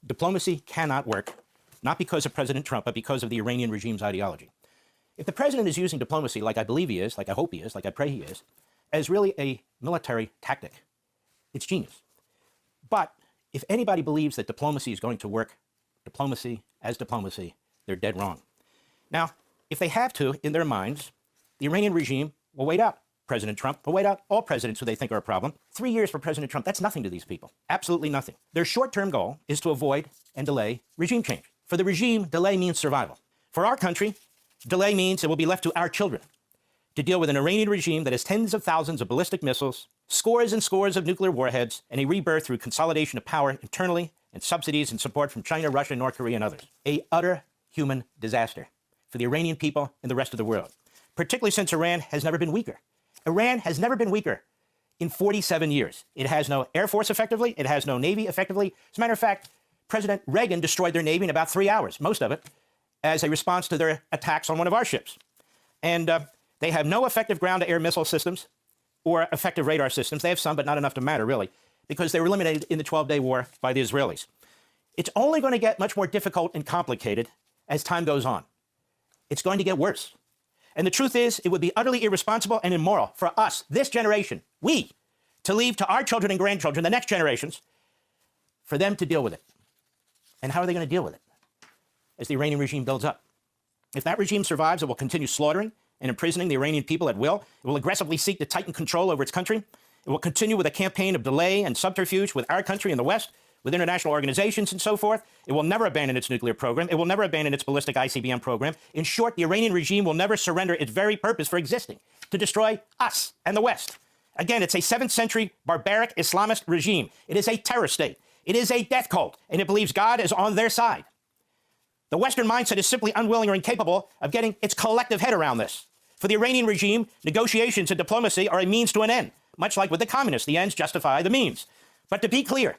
Diplomacy cannot work, not because of President Trump, but because of the Iranian regime's ideology. If the president is using diplomacy, like I believe he is, like I hope he is, like I pray he is, as really a military tactic, it's genius. But if anybody believes that diplomacy is going to work, diplomacy as diplomacy, they're dead wrong. Now, if they have to, in their minds, the Iranian regime will wait out President Trump, will wait out all presidents who they think are a problem. 3 years for President Trump, that's nothing to these people. Absolutely nothing. Their short-term goal is to avoid and delay regime change. For the regime, delay means survival. For our country, delay means it will be left to our children to deal with an Iranian regime that has tens of thousands of ballistic missiles, scores and scores of nuclear warheads, and a rebirth through consolidation of power internally and subsidies and support from China, Russia, North Korea, and others. A utter human disaster for the Iranian people and the rest of the world, particularly since Iran has never been weaker. Iran has never been weaker in 47 years. It has no air force effectively. It has no navy effectively. As a matter of fact, President Reagan destroyed their navy in about 3 hours, most of it, as a response to their attacks on one of our ships. And they have no effective ground-to-air missile systems or effective radar systems. They have some, but not enough to matter, really, because they were eliminated in the 12-day war by the Israelis. It's only going to get much more difficult and complicated as time goes on. It's going to get worse. And the truth is, it would be utterly irresponsible and immoral for us, this generation, we, to leave to our children and grandchildren, the next generations, for them to deal with it. And how are they going to deal with it as the Iranian regime builds up? If that regime survives, it will continue slaughtering and imprisoning the Iranian people at will. It will aggressively seek to tighten control over its country. It will continue with a campaign of delay and subterfuge with our country in the West, with international organizations and so forth. It will never abandon its nuclear program. It will never abandon its ballistic ICBM program. In short, the Iranian regime will never surrender its very purpose for existing, to destroy us and the West. Again, it's a 7th century barbaric Islamist regime. It is a terror state. It is a death cult, and it believes God is on their side. The Western mindset is simply unwilling or incapable of getting its collective head around this. For the Iranian regime, negotiations and diplomacy are a means to an end, much like with the communists, the ends justify the means. But to be clear,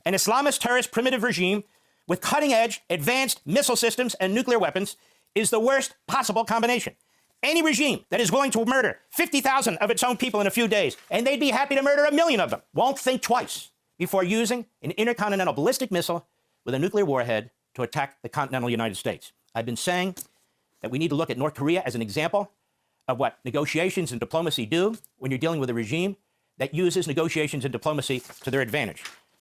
an Islamist terrorist primitive regime with cutting-edge, advanced missile systems and nuclear weapons is the worst possible combination. Any regime that is willing to murder 50,000 of its own people in a few days, and they'd be happy to murder 1 million of them, won't think twice before using an intercontinental ballistic missile with a nuclear warhead to attack the continental United States. I've been saying that we need to look at North Korea as an example of what negotiations and diplomacy do when you're dealing with a regime that uses negotiations and diplomacy to their advantage.